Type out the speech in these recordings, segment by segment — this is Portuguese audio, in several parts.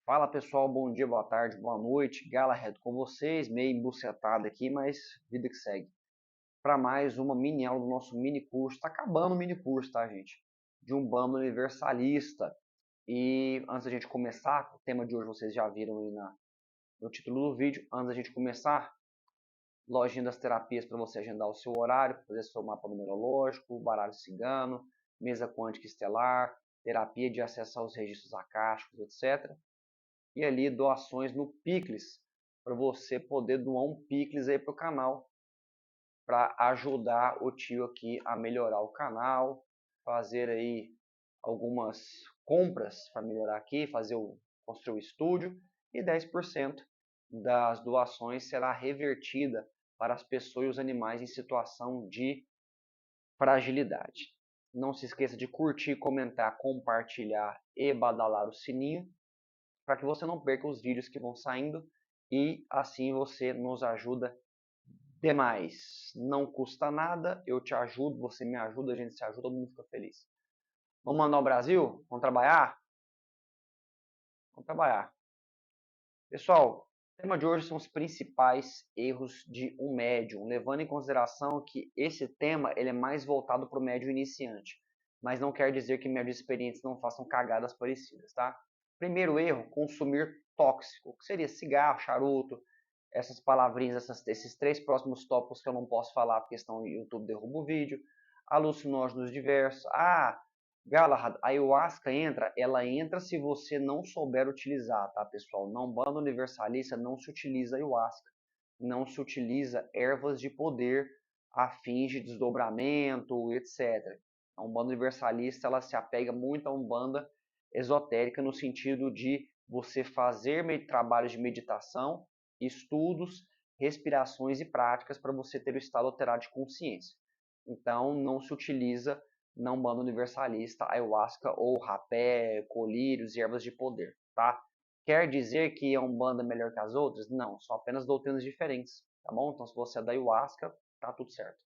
Fala pessoal, bom dia, boa tarde, boa noite. Galahad com vocês, meio embucetado aqui, mas vida que segue. Para mais uma mini aula do nosso mini curso. Tá acabando o mini curso, tá, gente? De Umbanda Universalista. E antes da gente começar, o tema de hoje vocês já viram aí no título do vídeo. Antes da gente começar, lojinha das terapias para você agendar o seu horário, fazer seu mapa numerológico, baralho cigano, mesa quântica estelar, terapia de acesso aos registros acásticos, etc. E ali doações no Picles, para você poder doar um Picles aí para o canal, para ajudar o tio aqui a melhorar o canal, fazer aí algumas compras para melhorar aqui, construir o estúdio, e 10% das doações será revertida para as pessoas e os animais em situação de fragilidade. Não se esqueça de curtir, comentar, compartilhar e badalar o sininho para que você não perca os vídeos que vão saindo e assim você nos ajuda demais. Não custa nada, eu te ajudo, você me ajuda, a gente se ajuda, todo mundo fica feliz. Vamos mandar o Brasil? Vamos trabalhar? Vamos trabalhar. Pessoal, o tema de hoje são os principais erros de um médium, levando em consideração que esse tema ele é mais voltado para o médium iniciante, mas não quer dizer que médios experientes não façam cagadas parecidas, tá? Primeiro erro, consumir tóxico, que seria cigarro, charuto, essas palavrinhas, esses três próximos tópicos que eu não posso falar porque senão o YouTube derruba o vídeo, alucinógenos diversos, Galahad, a ayahuasca ela entra se você não souber utilizar, tá, pessoal? Na Umbanda Universalista não se utiliza ayahuasca, não se utiliza ervas de poder a fins de desdobramento, etc. A Umbanda Universalista ela se apega muito à Umbanda esotérica no sentido de você fazer trabalhos de meditação, estudos, respirações e práticas para você ter o estado alterado de consciência. Então não se utiliza na Umbanda Universalista, ayahuasca ou rapé, colírios e ervas de poder, tá? Quer dizer que a Umbanda é melhor que as outras? Não, são apenas doutrinas diferentes, tá bom? Então se você é da ayahuasca, tá tudo certo.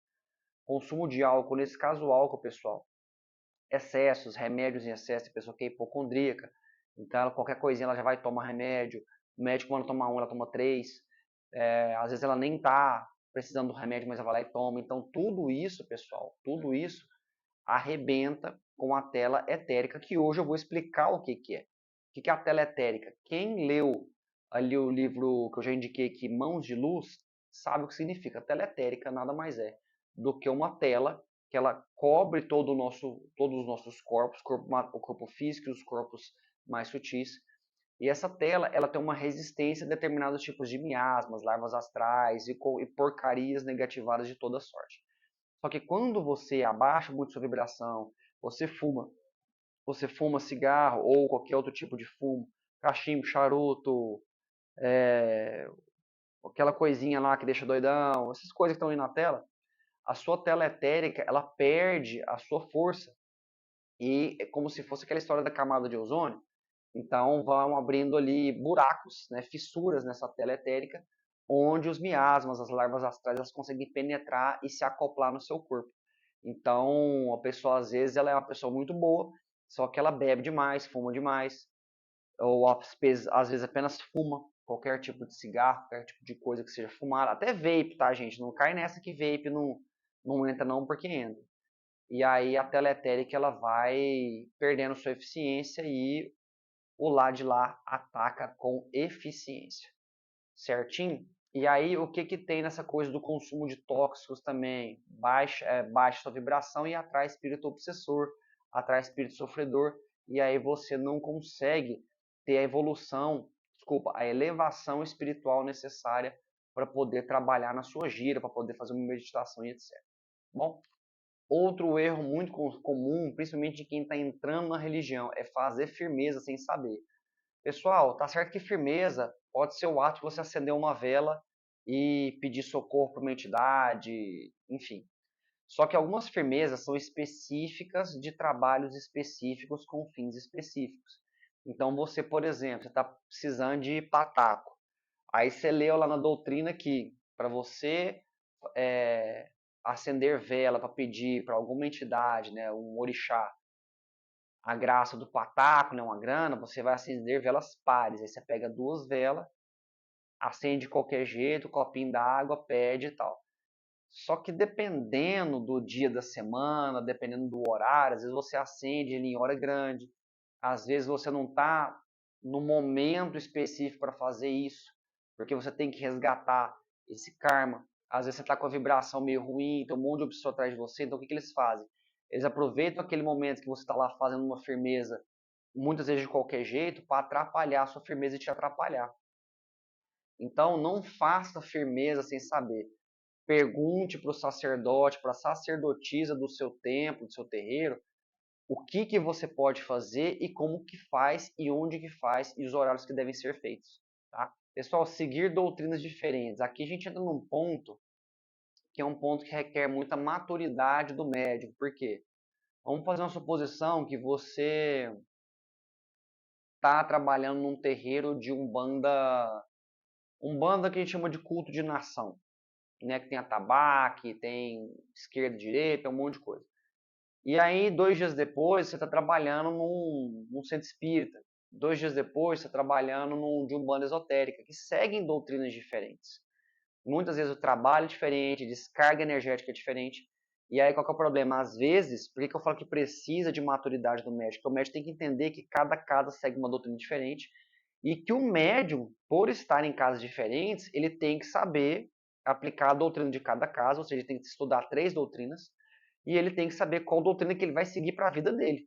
Consumo de álcool, nesse caso o álcool, pessoal, excessos, remédios em excesso, a pessoa que é hipocondríaca, então ela, qualquer coisinha ela já vai tomar remédio, o médico manda tomar um, ela toma três, às vezes ela nem tá precisando do remédio, mas ela vai lá e toma, então tudo isso, pessoal, tudo isso arrebenta com a tela etérica, que hoje eu vou explicar o que, que é. O que, que é a tela etérica? Quem leu ali o livro que eu já indiquei aqui, Mãos de Luz, sabe o que significa. A tela etérica nada mais é do que uma tela que ela cobre todos os nossos corpos, o corpo físico e os corpos mais sutis. E essa tela ela tem uma resistência a determinados tipos de miasmas, larvas astrais e porcarias negativadas de toda sorte. Só que quando você abaixa muito sua vibração, você fuma, você fuma cigarro ou qualquer outro tipo de fumo, cachimbo, charuto, é, aquela coisinha lá que deixa doidão, essas coisas que estão aí na tela, a sua tela etérica ela perde a sua força e é como se fosse aquela história da camada de ozônio. Então vão abrindo ali buracos, né, fissuras nessa tela etérica, onde os miasmas, as larvas astrais, elas conseguem penetrar e se acoplar no seu corpo. Então a pessoa às vezes ela é uma pessoa muito boa, só que ela bebe demais, fuma demais, ou às vezes apenas fuma qualquer tipo de cigarro, qualquer tipo de coisa que seja fumada, até vape, tá, gente? Não cai nessa que vape não entra não, porque entra. E aí a tela etérica ela vai perdendo sua eficiência e o lado de lá ataca com eficiência, certinho? E aí o que que tem nessa coisa do consumo de tóxicos também? Baixa sua vibração e atrai espírito obsessor, atrai espírito sofredor, e aí você não consegue ter a evolução, desculpa, a elevação espiritual necessária para poder trabalhar na sua gira, para poder fazer uma meditação e etc. Bom, outro erro muito comum, principalmente de quem está entrando na religião, é fazer firmeza sem saber. Pessoal, tá certo que firmeza pode ser o ato de você acender uma vela e pedir socorro para uma entidade, enfim. Só que algumas firmezas são específicas de trabalhos específicos com fins específicos. Então você, por exemplo, está precisando de pataco. Aí você leu lá na doutrina que para você é, acender vela para pedir para alguma entidade, né, um orixá, a graça do pataco, né, uma grana, você vai acender velas pares. Aí você pega 2 velas, acende de qualquer jeito, copinho d'água, pede e tal. Só que dependendo do dia da semana, dependendo do horário, às vezes você acende ele em hora grande, às vezes você não está no momento específico para fazer isso, porque você tem que resgatar esse karma. Às vezes você está com a vibração meio ruim, tem um monte de pessoa atrás de você, então o que, que eles fazem? Eles aproveitam aquele momento que você está lá fazendo uma firmeza, muitas vezes de qualquer jeito, para atrapalhar a sua firmeza e te atrapalhar. Então não faça firmeza sem saber. Pergunte para o sacerdote, para a sacerdotisa do seu templo, do seu terreiro, o que, que você pode fazer e como que faz e onde que faz e os horários que devem ser feitos. Tá? Pessoal, seguir doutrinas diferentes. Aqui a gente entra num ponto que é um ponto que requer muita maturidade do médium. Por quê? Vamos fazer uma suposição que você está trabalhando num terreiro de umbanda que a gente chama de culto de nação, né? Que tem atabaque, tem esquerda, direita, um monte de coisa. E aí, 2 dias depois, você está trabalhando num centro espírita. 2 dias depois, você está trabalhando de umbanda esotérica, que seguem doutrinas diferentes. Muitas vezes o trabalho é diferente, a descarga energética é diferente. E aí, qual que é o problema? Às vezes, por que eu falo que precisa de maturidade do médico? Porque o médico tem que entender que cada casa segue uma doutrina diferente e que o médium, por estar em casas diferentes, ele tem que saber aplicar a doutrina de cada casa, ou seja, ele tem que estudar 3 doutrinas, e ele tem que saber qual doutrina que ele vai seguir para a vida dele.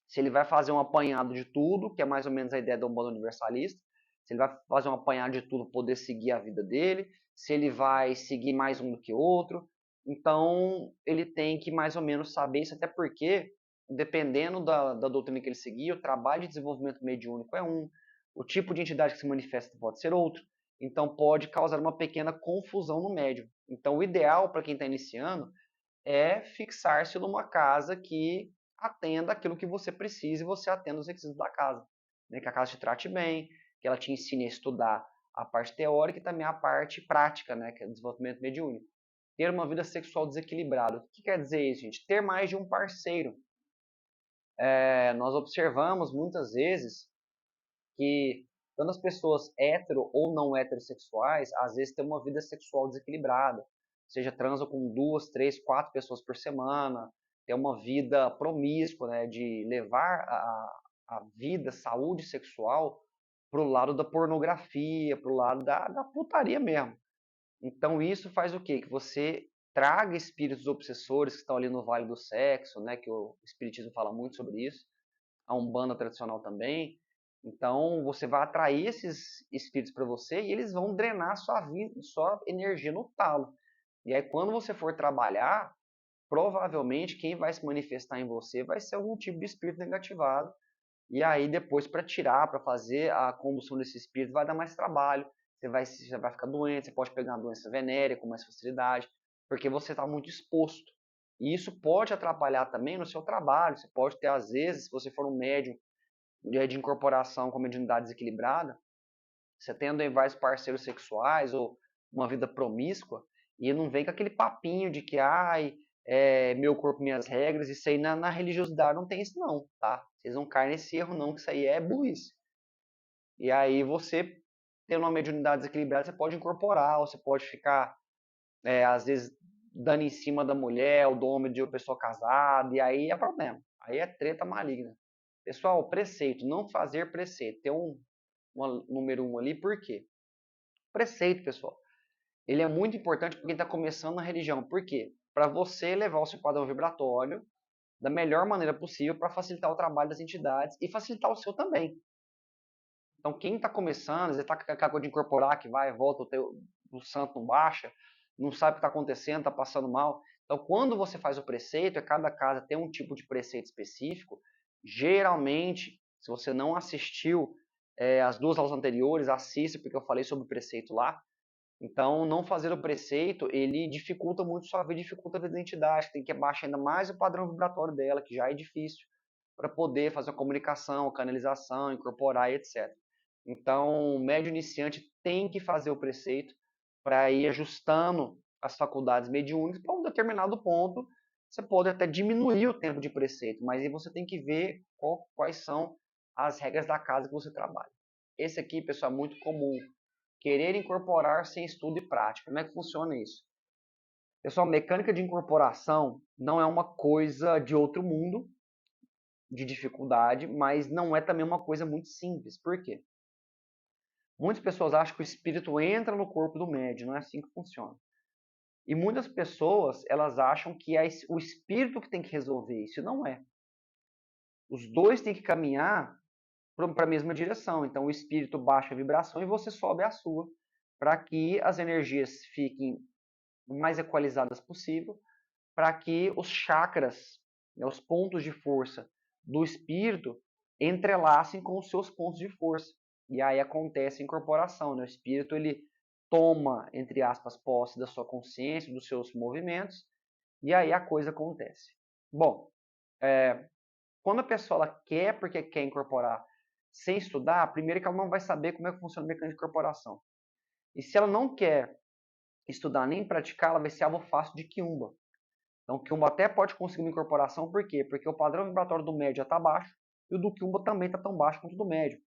Se ele vai fazer um apanhado de tudo, que é mais ou menos a ideia do Umbanda universalista, se ele vai fazer um apanhado de tudo, poder seguir a vida dele, se ele vai seguir mais um do que outro. Então, ele tem que mais ou menos saber isso, até porque, dependendo da doutrina que ele seguir, o trabalho de desenvolvimento mediúnico é um, o tipo de entidade que se manifesta pode ser outro. Então, pode causar uma pequena confusão no médium. Então, o ideal para quem está iniciando é fixar-se numa casa que atenda aquilo que você precisa e você atenda os requisitos da casa. Né? Que a casa te trate bem, que ela te ensine a estudar a parte teórica e também a parte prática, né? Que é o desenvolvimento mediúnico. Ter uma vida sexual desequilibrada. O que quer dizer isso, gente? Ter mais de um parceiro. Nós observamos muitas vezes que tanto as pessoas hetero ou não heterossexuais, às vezes têm uma vida sexual desequilibrada. Ou seja, transam com 2, 3, 4 pessoas por semana, tem uma vida promíscua, né, de levar a vida, saúde sexual para o lado da pornografia, para o lado da putaria mesmo. Então isso faz o quê? Que você traga espíritos obsessores que estão ali no vale do sexo, né, que o espiritismo fala muito sobre isso, a Umbanda tradicional também. Então você vai atrair esses espíritos para você e eles vão drenar sua vida, sua energia no talo. E aí quando você for trabalhar, provavelmente quem vai se manifestar em você vai ser algum tipo de espírito negativado. E aí depois para tirar, para fazer a combustão desse espírito vai dar mais trabalho. Você vai ficar doente, você pode pegar uma doença venérea com mais facilidade, porque você está muito exposto. E isso pode atrapalhar também no seu trabalho. Você pode ter, às vezes, se você for um médium de incorporação com a mediunidade desequilibrada, você tendo vários parceiros sexuais ou uma vida promíscua, e não vem com aquele papinho de que, ai, meu corpo, minhas regras, isso aí na religiosidade não tem isso não, tá? Vocês não caem nesse erro não, que isso aí é burrice. E aí você, tendo uma mediunidade desequilibrada, você pode incorporar, ou você pode ficar, às vezes, dando em cima da mulher, ou do homem de uma pessoa casada, e aí é problema. Aí é treta maligna. Pessoal, preceito, não fazer preceito. Tem número 1 ali, por quê? Preceito, pessoal. Ele é muito importante para quem está começando na religião. Por quê? Para você levar o seu padrão vibratório da melhor maneira possível para facilitar o trabalho das entidades e facilitar o seu também. Então, quem está começando, você está com aquela coisa de incorporar, que vai e volta, o santo não baixa, não sabe o que está acontecendo, está passando mal. Então, quando você faz o preceito, cada casa tem um tipo de preceito específico. Geralmente, se você não assistiu as 2 aulas anteriores, assista, porque eu falei sobre o preceito lá. Então, não fazer o preceito, ele dificulta muito sua vida, dificulta a vida da entidade, tem que abaixar ainda mais o padrão vibratório dela, que já é difícil, para poder fazer uma comunicação, canalização, incorporar e etc. Então, o médio iniciante tem que fazer o preceito para ir ajustando as faculdades mediúnicas para um determinado ponto. Você pode até diminuir o tempo de preceito, mas aí você tem que ver quais são as regras da casa que você trabalha. Esse aqui, pessoal, é muito comum. Querer incorporar sem estudo e prática. Como é que funciona isso? Pessoal, mecânica de incorporação não é uma coisa de outro mundo, de dificuldade, mas não é também uma coisa muito simples. Por quê? Muitas pessoas acham que o espírito entra no corpo do médium, não é assim que funciona. E muitas pessoas, elas acham que é o espírito que tem que resolver isso, e não é. Os dois têm que caminhar para a mesma direção. Então, o espírito baixa a vibração e você sobe a sua, para que as energias fiquem o mais equalizadas possível, para que os chakras, né, os pontos de força do espírito, entrelacem com os seus pontos de força. E aí acontece a incorporação. Né? O espírito ele toma, entre aspas, posse da sua consciência, dos seus movimentos, e aí a coisa acontece. Bom, quando a pessoa ela quer porque quer incorporar sem estudar, primeiro que ela não vai saber como é que funciona o mecanismo de incorporação. E se ela não quer estudar nem praticar, ela vai ser alvo fácil de quiumba. Então, o quiumba até pode conseguir uma incorporação, por quê? Porque o padrão vibratório do médium já está baixo e o do quiumba também está tão baixo quanto o do médium.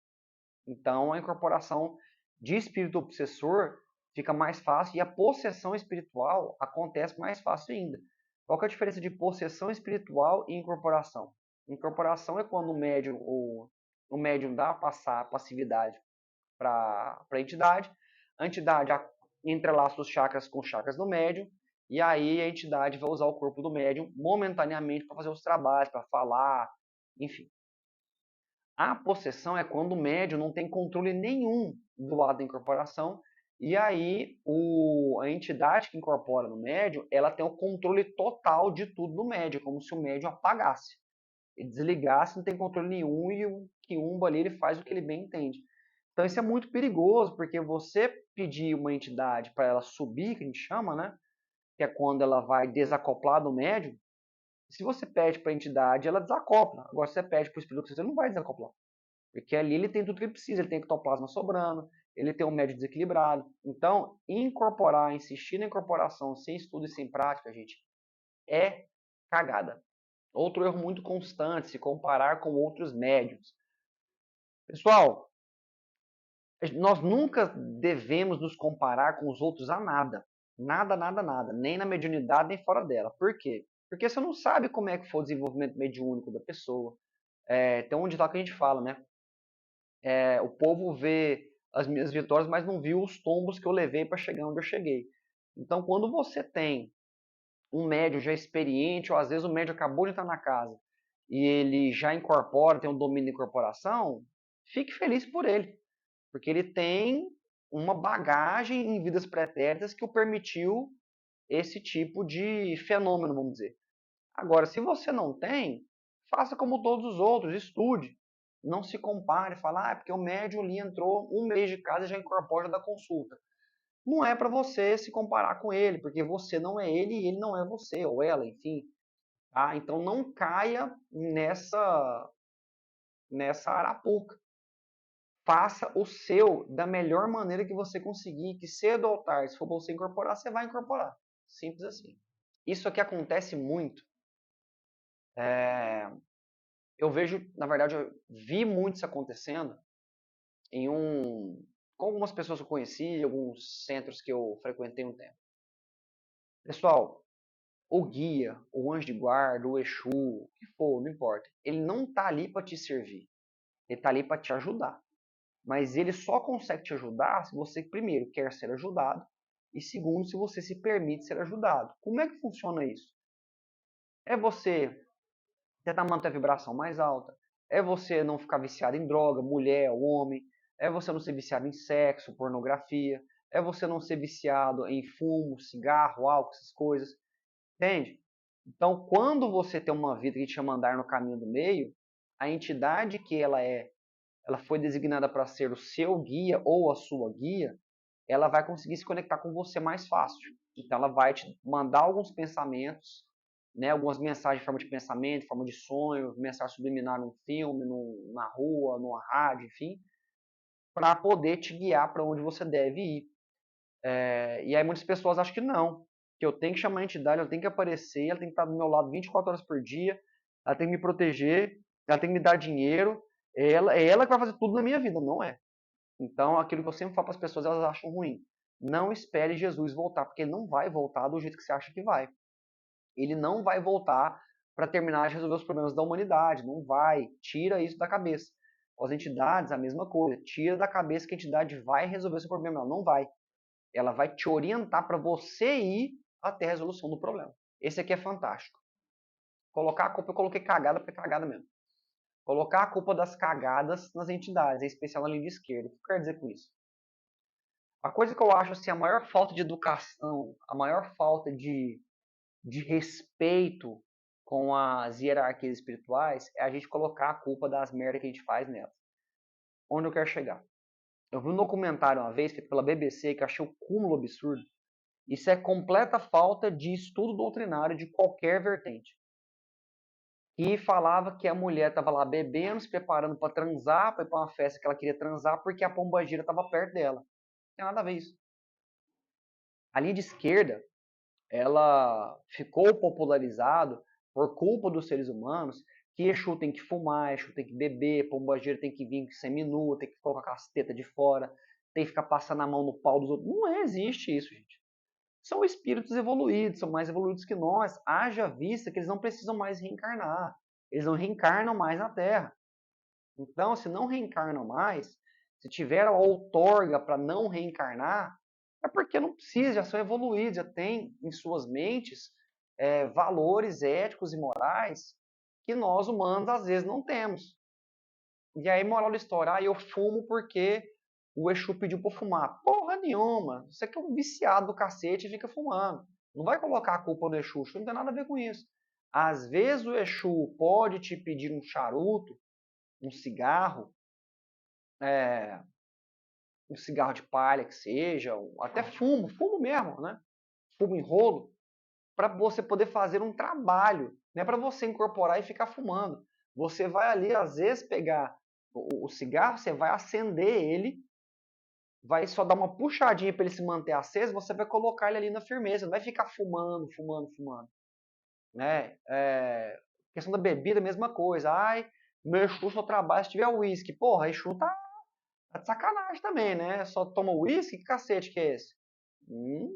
Então, a incorporação de espírito obsessor fica mais fácil e a possessão espiritual acontece mais fácil ainda. Qual que é a diferença de possessão espiritual e incorporação? Incorporação é quando o médium dá a passividade para a entidade entrelaça os chakras com os chakras do médium, e aí a entidade vai usar o corpo do médium momentaneamente para fazer os trabalhos, para falar, enfim. A possessão é quando o médium não tem controle nenhum do lado da incorporação, e aí a entidade que incorpora no médium, ela tem o controle total de tudo do médium, como se o médium apagasse. Ele desligasse, não tem controle nenhum, e o quiumba ali ele faz o que ele bem entende. Então isso é muito perigoso, porque você pedir uma entidade para ela subir, que a gente chama, né? Que é quando ela vai desacoplar do médium. Se você pede para a entidade, ela desacopla. Agora, se você pede para o espírito, você não vai desacoplar. Porque ali ele tem tudo que ele precisa. Ele tem ectoplasma sobrando, ele tem um médio desequilibrado. Então, incorporar, insistir na incorporação sem estudo e sem prática, gente, é cagada. Outro erro muito constante, se comparar com outros médiums. Pessoal, nós nunca devemos nos comparar com os outros a nada. Nada, nada, nada. Nem na mediunidade, nem fora dela. Por quê? Porque você não sabe como é que foi o desenvolvimento mediúnico da pessoa. Tem um ditado que a gente fala, né? O povo vê as minhas vitórias, mas não viu os tombos que eu levei para chegar onde eu cheguei. Então, quando você tem um médium já experiente, ou às vezes o médium acabou de entrar na casa e ele já incorpora, tem um domínio de incorporação, fique feliz por ele. Porque ele tem uma bagagem em vidas pretéritas que o permitiu esse tipo de fenômeno, vamos dizer. Agora, se você não tem, faça como todos os outros, estude. Não se compare, fala, é porque o médium ali entrou um mês de casa e já incorpora da consulta. Não é para você se comparar com ele, porque você não é ele e ele não é você, ou ela, enfim. Tá? Então não caia nessa arapuca. Faça o seu da melhor maneira que você conseguir, que cedo ou tarde, se for você incorporar, você vai incorporar. Simples assim. Isso aqui acontece muito. Eu vejo, na verdade, eu vi muito isso acontecendo com algumas pessoas que eu conheci, alguns centros que eu frequentei um tempo. Pessoal, o guia, o anjo de guarda, o Exu, o que for, não importa. Ele não está ali para te servir. Ele está ali para te ajudar. Mas ele só consegue te ajudar se você, primeiro, quer ser ajudado e, segundo, se você se permite ser ajudado. Como é que funciona isso? É você tentar manter a vibração mais alta, é você não ficar viciado em droga, mulher, homem, é você não ser viciado em sexo, pornografia, é você não ser viciado em fumo, cigarro, álcool, essas coisas, entende? Então, quando você tem uma vida que te chama andar no caminho do meio, a entidade que ela foi designada para ser o seu guia ou a sua guia, ela vai conseguir se conectar com você mais fácil. Então ela vai te mandar alguns pensamentos, né, algumas mensagens em forma de pensamento, em forma de sonho, mensagem subliminar num filme, na rua, numa rádio, enfim, para poder te guiar para onde você deve ir. E aí muitas pessoas acham que não, que eu tenho que chamar a entidade, ela tem que aparecer, ela tem que estar do meu lado 24 horas por dia, ela tem que me proteger, ela tem que me dar dinheiro, é ela que vai fazer tudo na minha vida, não é. Então, aquilo que eu sempre falo para as pessoas, elas acham ruim. Não espere Jesus voltar, porque ele não vai voltar do jeito que você acha que vai. Ele não vai voltar para terminar de resolver os problemas da humanidade, não vai. Tira isso da cabeça. Com as entidades, a mesma coisa. Tira da cabeça que a entidade vai resolver seu problema, ela não vai. Ela vai te orientar para você ir até a resolução do problema. Esse aqui é fantástico. Colocar a culpa, eu coloquei cagada porque é cagada mesmo. Colocar a culpa das cagadas nas entidades, em especial na linha de esquerda. O que eu quero dizer com isso? A coisa que eu acho assim, a maior falta de educação, a maior falta de respeito com as hierarquias espirituais é a gente colocar a culpa das merdas que a gente faz nelas. Onde eu quero chegar? Eu vi um documentário uma vez feito pela BBC que eu achei o cúmulo absurdo. Isso é completa falta de estudo doutrinário de qualquer vertente. E falava que a mulher estava lá bebendo, se preparando para transar, para ir para uma festa que ela queria transar, porque a pombagira estava perto dela. Não tem nada a ver isso. A linha de esquerda, ela ficou popularizado por culpa dos seres humanos que Exu tem que fumar, Exu tem que beber, pombagira tem que vir seminua, tem que colocar as tetas de fora, tem que ficar passando a mão no pau dos outros. Não existe isso, gente. São espíritos evoluídos, são mais evoluídos que nós. Haja vista que eles não precisam mais reencarnar. Eles não reencarnam mais na Terra. Então, se não reencarnam mais, se tiver a outorga para não reencarnar, é porque não precisa, já são evoluídos, já têm em suas mentes valores éticos e morais que nós humanos às vezes não temos. E aí, moral da história, eu fumo porque o Exu pediu para fumar. Porra nenhuma, você que é um viciado do cacete e fica fumando. Não vai colocar a culpa no Exu, o Exu não tem nada a ver com isso. Às vezes o Exu pode te pedir um charuto, um cigarro, um cigarro de palha que seja, até fumo mesmo, né? Fumo em rolo, para você poder fazer um trabalho, não é para você incorporar e ficar fumando. Você vai ali, às vezes, pegar o cigarro, você vai acender ele, vai só dar uma puxadinha para ele se manter aceso, você vai colocar ele ali na firmeza, não vai ficar fumando. Né? Questão da bebida, mesma coisa. Ai, meu Exu só trabalha se tiver uísque. Porra, Exu tá de sacanagem também, né? Só toma uísque? Que cacete que é esse?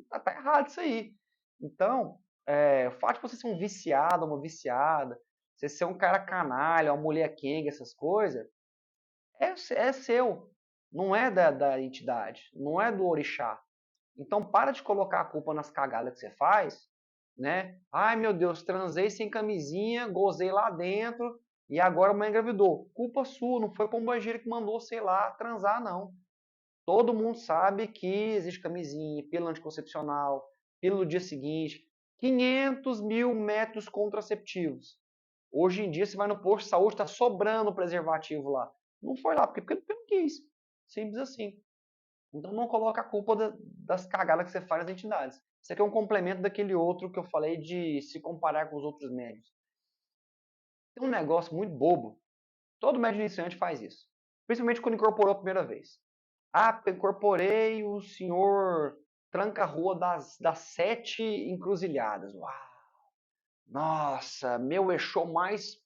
Tá errado isso aí. Então, o fato de você ser um viciado, uma viciada, você ser um cara canalha, uma mulher quenga, essas coisas, é seu. Não é da entidade, não é do orixá. Então, para de colocar a culpa nas cagadas que você faz, né? Ai, meu Deus, transei sem camisinha, gozei lá dentro e agora a mãe engravidou. Culpa sua, não foi pombagira que mandou, sei lá, transar, não. Todo mundo sabe que existe camisinha, pílula anticoncepcional, pílula no dia seguinte, 500 mil métodos contraceptivos. Hoje em dia, você vai no posto de saúde, está sobrando preservativo lá. Não foi lá, porque não quis. Simples assim. Então não coloca a culpa das cagadas que você faz nas entidades. Isso aqui é um complemento daquele outro que eu falei de se comparar com os outros médios. Tem um negócio muito bobo. Todo médio iniciante faz isso. Principalmente quando incorporou a primeira vez. Ah, eu incorporei o senhor tranca-rua das 7 encruzilhadas. Uau! Nossa, meu Exu mais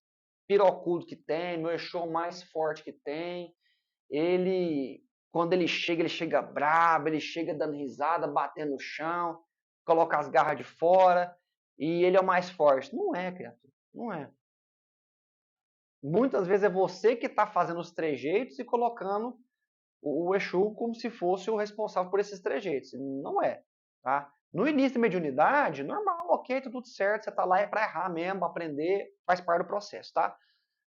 pirocudo que tem, meu Exu mais forte que tem. Ele, quando ele chega brabo, ele chega dando risada, batendo no chão, coloca as garras de fora, e ele é o mais forte. Não é, criatura, não é. Muitas vezes é você que está fazendo os trejeitos e colocando o Exu como se fosse o responsável por esses trejeitos. Não é, tá? No início da mediunidade, normal, ok, tá tudo certo, você tá lá é para errar mesmo, aprender, faz parte do processo, tá?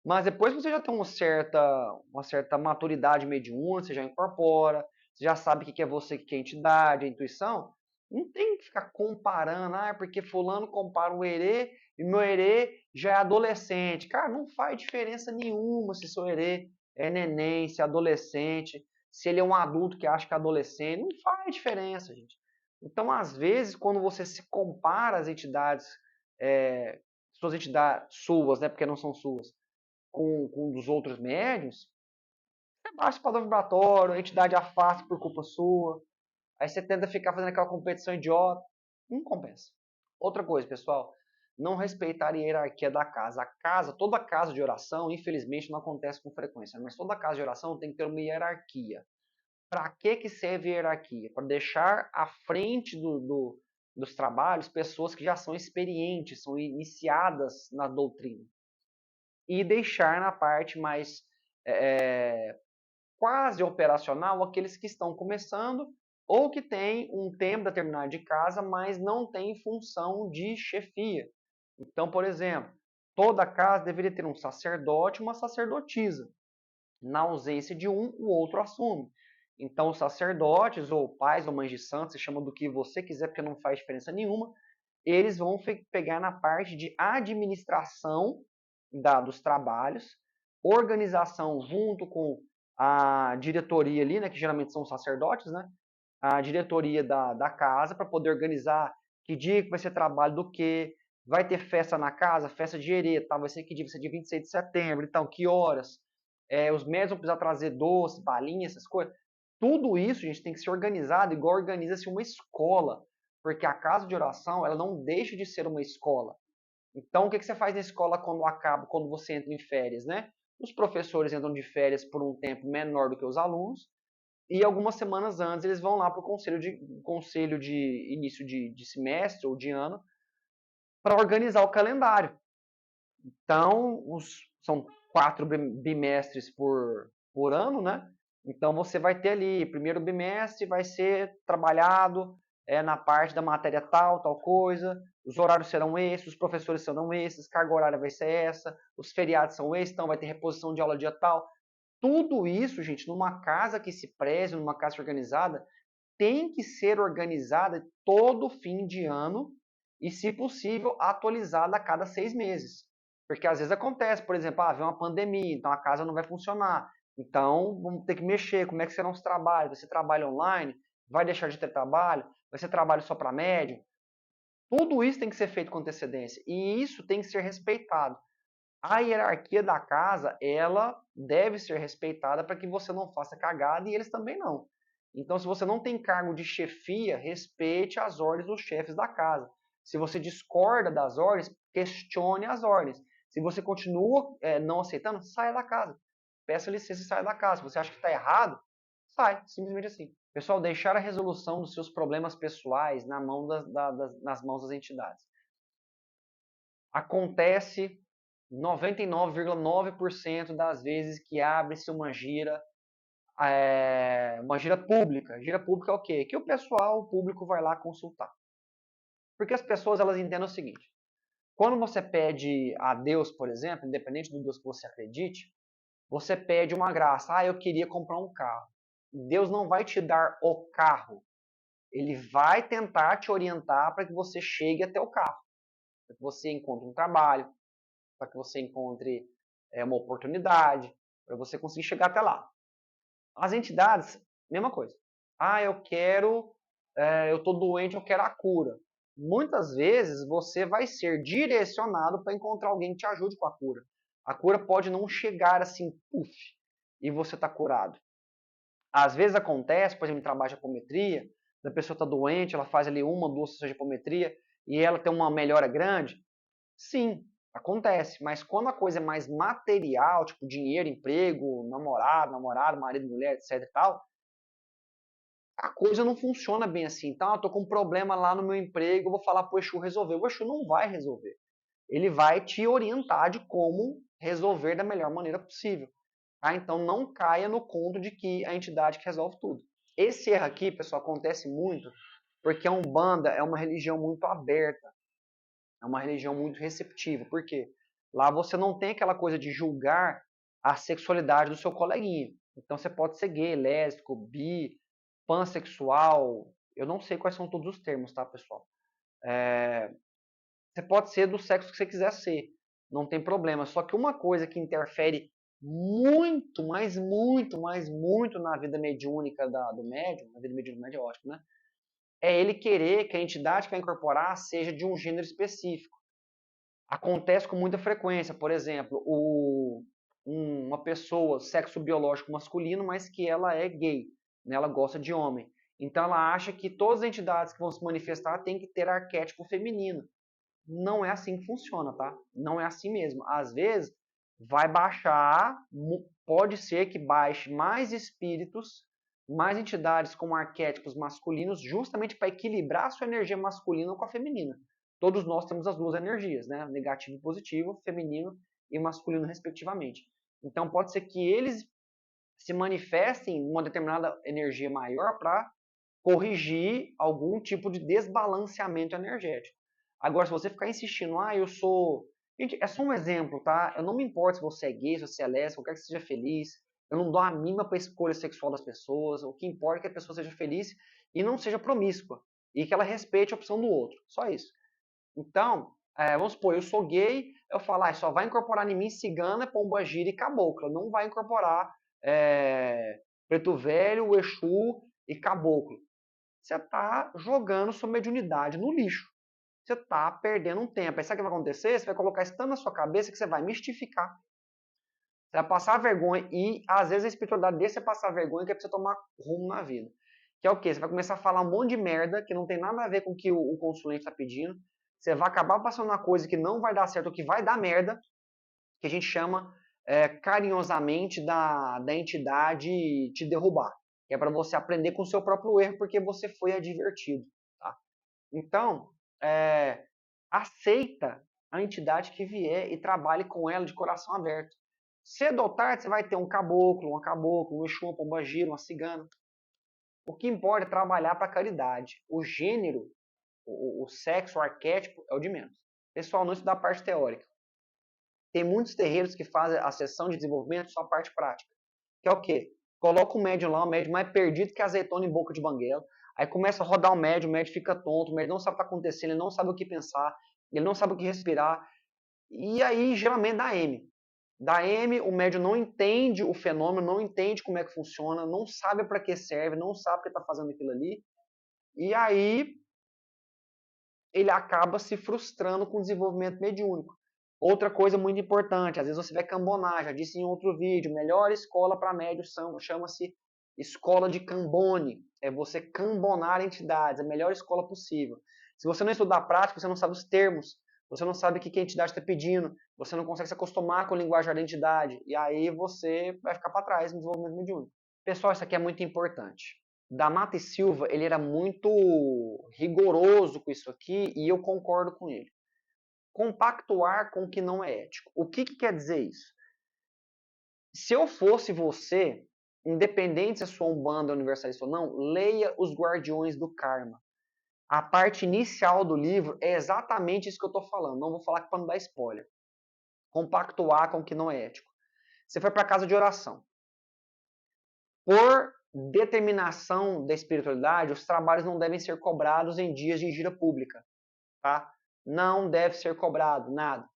Mas depois que você já tem uma certa maturidade mediúnica, você já incorpora, você já sabe o que é você, o que é entidade, a intuição, não tem que ficar comparando, porque fulano compara o herê e meu herê já é adolescente. Cara, não faz diferença nenhuma se seu herê é neném, se é adolescente, se ele é um adulto que acha que é adolescente, não faz diferença, gente. Então, às vezes, quando você se compara às entidades, suas entidades suas, né, porque não são suas, com um dos outros médios, você baixa o padrão vibratório, a entidade afasta por culpa sua, aí você tenta ficar fazendo aquela competição idiota, não compensa. Outra coisa, pessoal, não respeitar a hierarquia da casa. A casa, toda casa de oração, infelizmente, não acontece com frequência, mas toda casa de oração tem que ter uma hierarquia. Para que serve a hierarquia? Para deixar à frente dos trabalhos pessoas que já são experientes, são iniciadas na doutrina. E deixar na parte mais quase operacional aqueles que estão começando ou que têm um tempo determinado de casa, mas não têm função de chefia. Então, por exemplo, toda casa deveria ter um sacerdote e uma sacerdotisa. Na ausência de um, o outro assume. Então, os sacerdotes, ou pais ou mães de santos, se chama do que você quiser, porque não faz diferença nenhuma, eles vão pegar na parte de administração dos trabalhos, organização junto com a diretoria ali, né, que geralmente são os sacerdotes, né, a diretoria da casa, para poder organizar que dia que vai ser trabalho do que, vai ter festa na casa, festa de herê, tá? Vai ser que dia? Vai ser dia 26 de setembro, então, que horas? Os médicos vão precisar trazer doce, balinha, essas coisas. Tudo isso, gente, tem que ser organizado igual organiza-se uma escola, porque a casa de oração, ela não deixa de ser uma escola. Então, o que você faz na escola quando você entra em férias, né? Os professores entram de férias por um tempo menor do que os alunos, e algumas semanas antes eles vão lá para o conselho de início de semestre ou de ano para organizar o calendário. Então, são 4 bimestres por ano, né? Então, você vai ter ali, primeiro bimestre vai ser trabalhado na parte da matéria tal coisa, os horários serão esses, os professores serão esses, carga horária vai ser essa, os feriados são esses, então vai ter reposição de aula dia tal. Tudo isso, gente, numa casa que se preze, numa casa organizada, tem que ser organizada todo fim de ano e, se possível, atualizada a cada 6 meses. Porque às vezes acontece, por exemplo, vem uma pandemia, então a casa não vai funcionar. Então, vamos ter que mexer, como é que serão os trabalhos? Vai ser trabalho online? Vai deixar de ter trabalho? Vai ser trabalho só para médio? Tudo isso tem que ser feito com antecedência. E isso tem que ser respeitado. A hierarquia da casa, ela deve ser respeitada para que você não faça cagada e eles também não. Então, se você não tem cargo de chefia, respeite as ordens dos chefes da casa. Se você discorda das ordens, questione as ordens. Se você continua não aceitando, saia da casa. Peça licença e saia da casa. Se você acha que está errado, sai. Simplesmente assim. Pessoal, deixar a resolução dos seus problemas pessoais nas mãos das entidades. Acontece 99,9% das vezes que abre-se uma gira pública. Gira pública é o quê? Que o público vai lá consultar. Porque as pessoas elas entendem o seguinte: quando você pede a Deus, por exemplo, independente do Deus que você acredite, você pede uma graça. Eu queria comprar um carro. Deus não vai te dar o carro. Ele vai tentar te orientar para que você chegue até o carro. Para que você encontre um trabalho, para que você encontre uma oportunidade, para você conseguir chegar até lá. As entidades, mesma coisa. Eu estou doente, eu quero a cura. Muitas vezes você vai ser direcionado para encontrar alguém que te ajude com a cura. A cura pode não chegar assim, puf, e você está curado. Às vezes acontece, por exemplo, em trabalho de apometria, a pessoa está doente, ela faz ali 1, 2 sessões de apometria e ela tem uma melhora grande. Sim, acontece, mas quando a coisa é mais material, tipo dinheiro, emprego, namorado, marido, mulher, etc e tal, a coisa não funciona bem assim. Então, eu tô com um problema lá no meu emprego, eu vou falar pro Exu resolver. O Exu não vai resolver. Ele vai te orientar de como resolver da melhor maneira possível. Tá? Então, não caia no conto de que a entidade que resolve tudo. Esse erro aqui, pessoal, acontece muito porque a Umbanda é uma religião muito aberta. É uma religião muito receptiva. Por quê? Lá você não tem aquela coisa de julgar a sexualidade do seu coleguinha. Então você pode ser gay, lésbico, bi, pansexual. Eu não sei quais são todos os termos, tá, pessoal? Você pode ser do sexo que você quiser ser. Não tem problema. Só que uma coisa que interfere muito, mas muito, mas muito na vida mediúnica do médium, na vida mediúnica médium, né? É ele querer que a entidade que vai incorporar seja de um gênero específico. Acontece com muita frequência, por exemplo, uma pessoa, sexo biológico masculino, mas que ela é gay, né? Ela gosta de homem. Então ela acha que todas as entidades que vão se manifestar têm que ter arquétipo feminino. Não é assim que funciona, tá? Não é assim mesmo. Às vezes vai baixar, pode ser que baixe mais espíritos, mais entidades com arquétipos masculinos, justamente para equilibrar a sua energia masculina com a feminina. Todos nós temos as duas energias, né? Negativo e positivo, feminino e masculino, respectivamente. Então pode ser que eles se manifestem em uma determinada energia maior para corrigir algum tipo de desbalanceamento energético. Agora, se você ficar insistindo, eu sou. Gente, é só um exemplo, tá? Eu não me importo se você é gay, se você é lésbica, eu quero que você seja feliz. Eu não dou a mínima para a escolha sexual das pessoas. O que importa é que a pessoa seja feliz e não seja promíscua. E que ela respeite a opção do outro. Só isso. Então, vamos supor, eu sou gay, eu falo, só vai incorporar em mim cigana, pombagira e cabocla. Não vai incorporar preto velho, exu e caboclo. Você está jogando sua mediunidade no lixo. Você está perdendo um tempo. Aí sabe o que vai acontecer? Você vai colocar isso tanto na sua cabeça que você vai mistificar. Você vai passar vergonha e às vezes a espiritualidade deixa você passar vergonha que é pra você tomar rumo na vida. Que é o quê? Você vai começar a falar um monte de merda que não tem nada a ver com o que o consulente está pedindo. Você vai acabar passando uma coisa que não vai dar certo ou que vai dar merda, que a gente chama carinhosamente da entidade te derrubar. Que é para você aprender com o seu próprio erro porque você foi advertido. Tá? Então, aceita a entidade que vier e trabalhe com ela de coração aberto. Cedo ou tarde você vai ter um caboclo, uma cabocla, um exu, uma pombagira, uma cigana. O que importa é trabalhar para a caridade. O gênero, o sexo, o arquétipo é o de menos. Pessoal, não estudar a parte teórica. Tem muitos terreiros que fazem a sessão de desenvolvimento só a parte prática. Que é o quê? Coloca o médium lá, o médium mais perdido que azeitona em boca de banguela. Aí começa a rodar o médium fica tonto, o médium não sabe o que está acontecendo, ele não sabe o que pensar, ele não sabe o que respirar. E aí, geralmente, dá M. Da M, o médium não entende o fenômeno, não entende como é que funciona, não sabe para que serve, não sabe o que está fazendo aquilo ali. E aí, ele acaba se frustrando com o desenvolvimento mediúnico. Outra coisa muito importante, às vezes você vai cambonar, já disse em outro vídeo, melhor escola para médium chama-se escola de Cambone. É você cambonar entidades, a melhor escola possível. Se você não estudar a prática, você não sabe os termos, você não sabe o que a entidade está pedindo, você não consegue se acostumar com o linguajar da entidade, e aí você vai ficar para trás no desenvolvimento mediúnico. Pessoal, isso aqui é muito importante. Da Mata e Silva, ele era muito rigoroso com isso aqui e eu concordo com ele. Compactuar com o que não é ético. O que quer dizer isso? Se eu fosse você, independente se a sua Umbanda é universalista ou não, leia Os Guardiões do Karma. A parte inicial do livro é exatamente isso que eu estou falando. Não vou falar para não dar spoiler. Compactuar com o que não é ético. Você foi para a casa de oração. Por determinação da espiritualidade, os trabalhos não devem ser cobrados em dias de gira pública, tá? Não deve ser cobrado nada.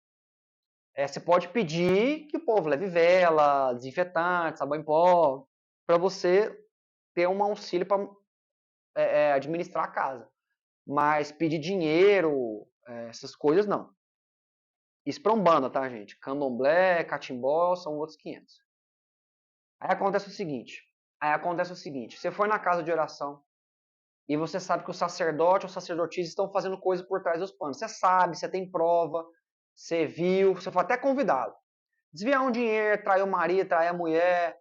Você pode pedir que o povo leve vela, desinfetante, sabão em pó, para você ter um auxílio para administrar a casa. Mas pedir dinheiro, essas coisas não. Isso para Umbanda, tá, gente? Candomblé, catimbó, são outros 500. Aí acontece o seguinte, você foi na casa de oração, e você sabe que o sacerdote ou sacerdotisa estão fazendo coisa por trás dos panos. Você sabe, você tem prova, você viu, você foi até convidado. Desviar um dinheiro, trair o marido, trair a mulher,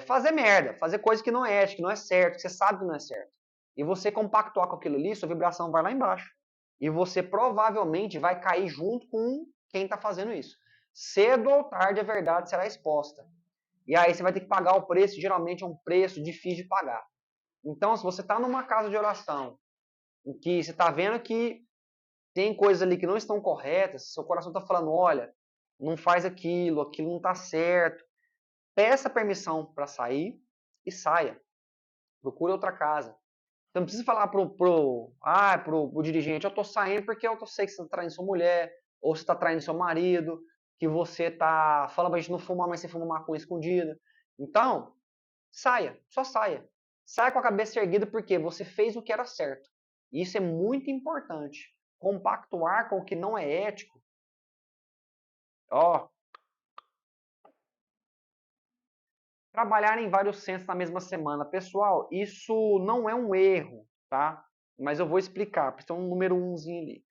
fazer merda, fazer coisa que não é ética, que não é certo, que você sabe que não é certo. E você compactuar com aquilo ali, sua vibração vai lá embaixo. E você provavelmente vai cair junto com quem está fazendo isso. Cedo ou tarde a verdade será exposta. E aí você vai ter que pagar o preço, geralmente é um preço difícil de pagar. Então, se você está numa casa de oração, em que você está vendo que tem coisas ali que não estão corretas, seu coração está falando, olha, não faz aquilo, aquilo não está certo, peça permissão para sair e saia. Procure outra casa. Você não precisa falar pro dirigente, eu estou saindo porque eu sei que você está traindo sua mulher, ou você está traindo seu marido, que você está falando pra gente não fumar, mas você fuma maconha escondida. Então, saia, só saia. Saia com a cabeça erguida porque você fez o que era certo. E isso é muito importante. Compactuar com o que não é ético. Ó, Trabalhar em vários centros na mesma semana. Pessoal, isso não é um erro, tá? Mas eu vou explicar, porque tem um número 1zinho ali.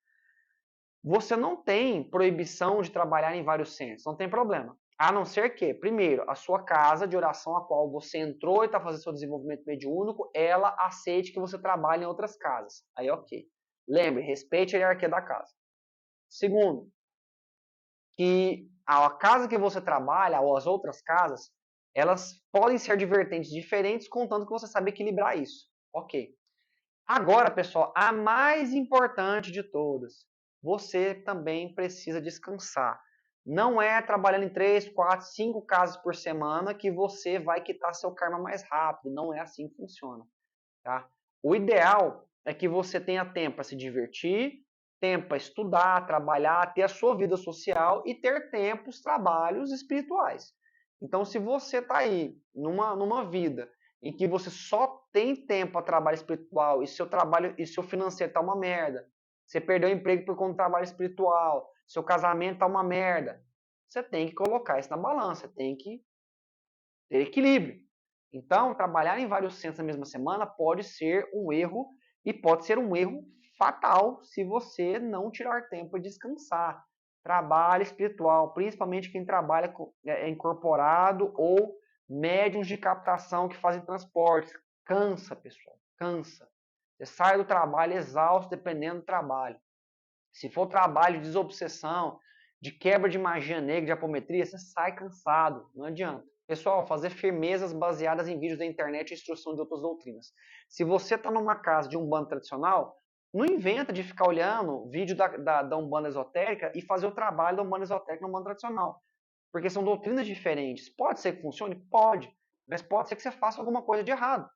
Você não tem proibição de trabalhar em vários centros, não tem problema. A não ser que, primeiro, a sua casa de oração a qual você entrou e está fazendo seu desenvolvimento mediúnico, ela aceite que você trabalhe em outras casas. Aí, ok. Lembre, respeite a hierarquia da casa. Segundo, que a casa que você trabalha ou as outras casas, elas podem ser divertentes diferentes, contanto que você saiba equilibrar isso. Ok. Agora, pessoal, a mais importante de todas, você também precisa descansar. Não é trabalhando em 3, 4, 5 casas por semana que você vai quitar seu karma mais rápido. Não é assim que funciona. Tá? O ideal é que você tenha tempo para se divertir, tempo para estudar, trabalhar, ter a sua vida social e ter tempos, trabalhos espirituais. Então, se você está aí numa vida em que você só tem tempo para trabalho espiritual e seu trabalho e seu financeiro está uma merda, você perdeu o emprego por conta do trabalho espiritual, seu casamento está uma merda, você tem que colocar isso na balança, tem que ter equilíbrio. Então, trabalhar em vários centros na mesma semana pode ser um erro e pode ser um erro fatal se você não tirar tempo para descansar. Trabalho espiritual, principalmente quem trabalha incorporado ou médiums de captação que fazem transportes. Cansa, pessoal, cansa. Você sai do trabalho exausto dependendo do trabalho. Se for trabalho de desobsessão, de quebra de magia negra, de apometria, você sai cansado, não adianta. Pessoal, fazer firmezas baseadas em vídeos da internet e instrução de outras doutrinas. Se você está numa casa de Umbanda tradicional, não inventa de ficar olhando vídeo da Umbanda esotérica e fazer o trabalho da Umbanda esotérica na Umbanda tradicional. Porque são doutrinas diferentes. Pode ser que funcione? Pode. Mas pode ser que você faça alguma coisa de errado.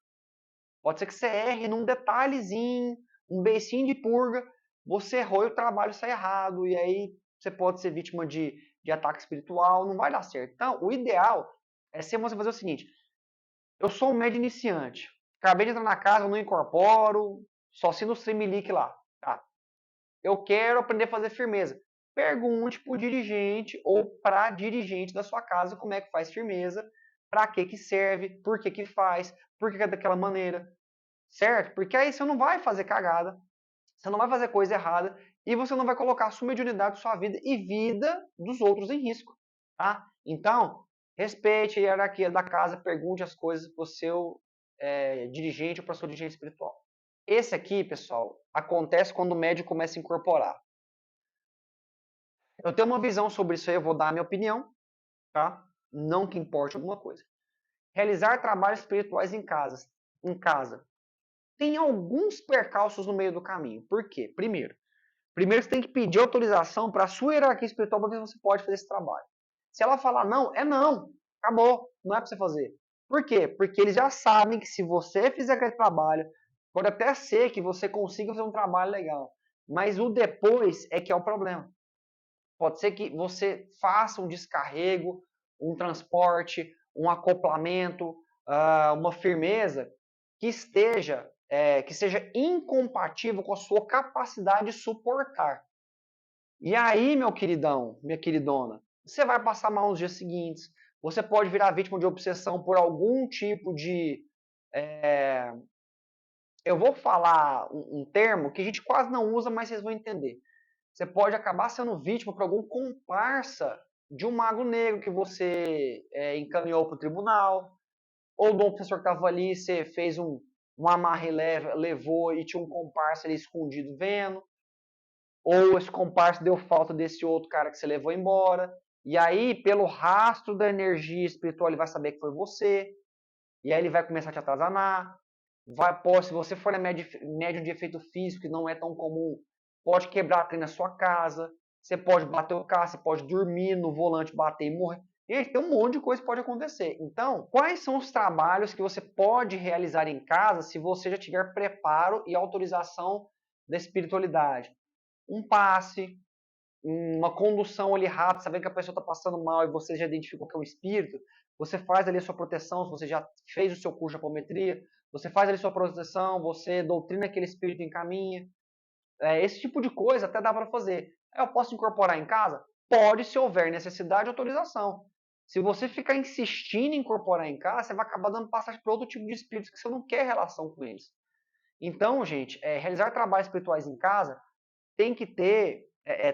Pode ser que você erre num detalhezinho, um beicinho de purga, você errou e o trabalho sai errado, e aí você pode ser vítima de ataque espiritual, não vai dar certo. Então, o ideal é ser você fazer o seguinte: eu sou um médio iniciante, acabei de entrar na casa, eu não incorporo, só assino o Streamlink lá. Tá. Eu quero aprender a fazer firmeza. Pergunte para o dirigente ou para dirigente da sua casa como é que faz firmeza, para que serve, por que faz, por que é daquela maneira. Certo? Porque aí você não vai fazer cagada, você não vai fazer coisa errada e você não vai colocar a sua mediunidade, sua vida e vida dos outros em risco. Tá? Então, respeite a hierarquia da casa, pergunte as coisas para o seu dirigente ou para o seu dirigente espiritual. Esse aqui, pessoal, acontece quando o médium começa a incorporar. Eu tenho uma visão sobre isso aí, eu vou dar a minha opinião, tá? Não que importe alguma coisa. Realizar trabalhos espirituais em casa tem alguns percalços no meio do caminho. Por quê? Primeiro você tem que pedir autorização para a sua hierarquia espiritual para ver se você pode fazer esse trabalho. Se ela falar não, é não. Acabou. Não é para você fazer. Por quê? Porque eles já sabem que se você fizer aquele trabalho, pode até ser que você consiga fazer um trabalho legal. Mas o depois é que é o problema. Pode ser que você faça um descarrego, um transporte, um acoplamento, uma firmeza que que seja incompatível com a sua capacidade de suportar. E aí, meu queridão, minha queridona, você vai passar mal nos dias seguintes. Você pode virar vítima de obsessão por algum tipo de. Eu vou falar um termo que a gente quase não usa, mas vocês vão entender. Você pode acabar sendo vítima por algum comparsa de um mago negro que você encaminhou para o tribunal, ou de um professor que estava ali, você fez um amarre leve, levou e tinha um comparsa ali escondido vendo, ou esse comparsa deu falta desse outro cara que você levou embora, e aí, pelo rastro da energia espiritual, ele vai saber que foi você, e aí ele vai começar a te atazanar. Se você for médium de efeito físico, que não é tão comum, pode quebrar a trem na sua casa, você pode bater o carro, você pode dormir no volante, bater e morrer. Gente, tem um monte de coisa que pode acontecer. Então, quais são os trabalhos que você pode realizar em casa se você já tiver preparo e autorização da espiritualidade? Um passe, uma condução ali rápida, sabendo que a pessoa está passando mal e você já identificou que é um espírito, você faz ali a sua proteção, se você já fez o seu curso de apometria, você faz ali a sua proteção, você doutrina aquele espírito em caminho. Esse tipo de coisa até dá para fazer. Eu posso incorporar em casa? Pode, se houver necessidade e autorização. Se você ficar insistindo em incorporar em casa, você vai acabar dando passagem para outro tipo de espíritos que você não quer relação com eles. Então, gente, realizar trabalhos espirituais em casa tem que ter,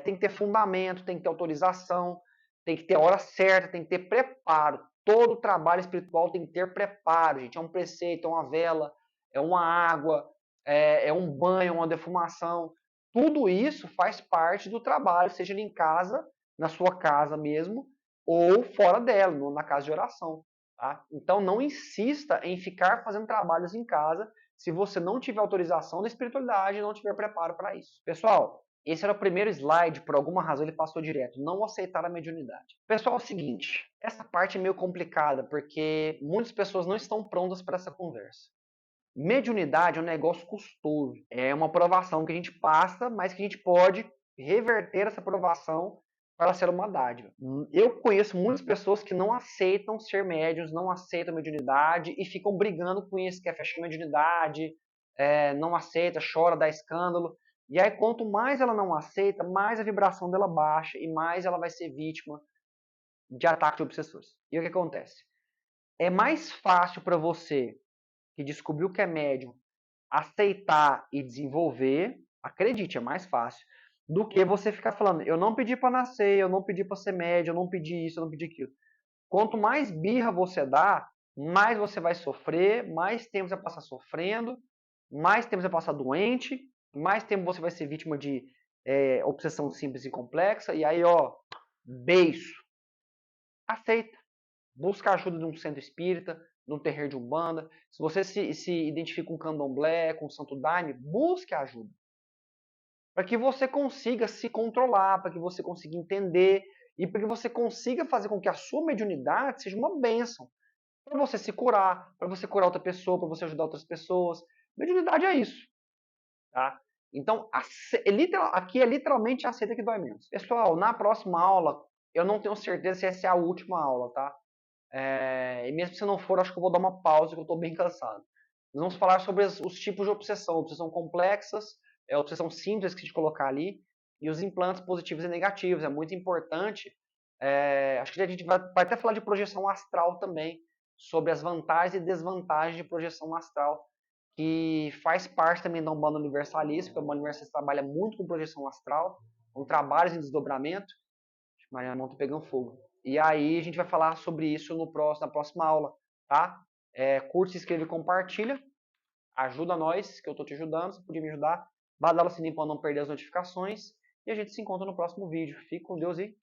tem que ter fundamento, tem que ter autorização, tem que ter hora certa, tem que ter preparo. Todo trabalho espiritual tem que ter preparo, gente. É um preceito, é uma vela, é uma água, é um banho, uma defumação. Tudo isso faz parte do trabalho, seja em casa, na sua casa mesmo, ou fora dela, na casa de oração. Tá? Então não insista em ficar fazendo trabalhos em casa se você não tiver autorização da espiritualidade e não tiver preparo para isso. Pessoal, esse era o primeiro slide, por alguma razão ele passou direto. Não aceitar a mediunidade. Pessoal, é o seguinte, essa parte é meio complicada porque muitas pessoas não estão prontas para essa conversa. Mediunidade é um negócio custoso. É uma provação que a gente passa, mas que a gente pode reverter essa provação para ser uma dádiva. Eu conheço muitas pessoas que não aceitam ser médiuns, não aceitam mediunidade e ficam brigando com isso, quer fechar mediunidade, não aceita, chora, dá escândalo. E aí, quanto mais ela não aceita, mais a vibração dela baixa e mais ela vai ser vítima de ataque de obsessores. E o que acontece? É mais fácil para você que descobriu que é médium aceitar e desenvolver, acredite, é mais fácil, do que você ficar falando, eu não pedi para nascer, eu não pedi para ser médium, eu não pedi isso, eu não pedi aquilo. Quanto mais birra você dá, mais você vai sofrer, mais tempo você vai passar sofrendo, mais tempo você vai passar doente, mais tempo você vai ser vítima de obsessão simples e complexa, e aí, ó, beijo. Aceita. Busca a ajuda de um centro espírita, de um terreiro de umbanda. Se você se identifica com candomblé, com santo daime, busque ajuda. Para que você consiga se controlar, para que você consiga entender e para que você consiga fazer com que a sua mediunidade seja uma bênção. Para você se curar, para você curar outra pessoa, para você ajudar outras pessoas. Mediunidade é isso. Tá? Então, aqui é literalmente aceita que dói menos. Pessoal, na próxima aula, eu não tenho certeza se essa é a última aula, tá? E mesmo se não for, acho que eu vou dar uma pausa, porque eu estou bem cansado. Nós vamos falar sobre os tipos de obsessão. Obsessão complexas, obsessão simples que a gente colocar ali, e os implantes positivos e negativos. É muito importante. Acho que a gente vai até falar de projeção astral também, sobre as vantagens e desvantagens de projeção astral, que faz parte também da Umbanda Universalista, porque a Umbanda Universalista trabalha muito com projeção astral, com trabalhos em desdobramento. Maria Mão tá pegando fogo. E aí a gente vai falar sobre isso na próxima aula, tá? Curte, se inscreve e compartilha. Ajuda nós, que eu tô te ajudando. Se puder me ajudar, badala o sininho para não perder as notificações. E a gente se encontra no próximo vídeo. Fique com Deus e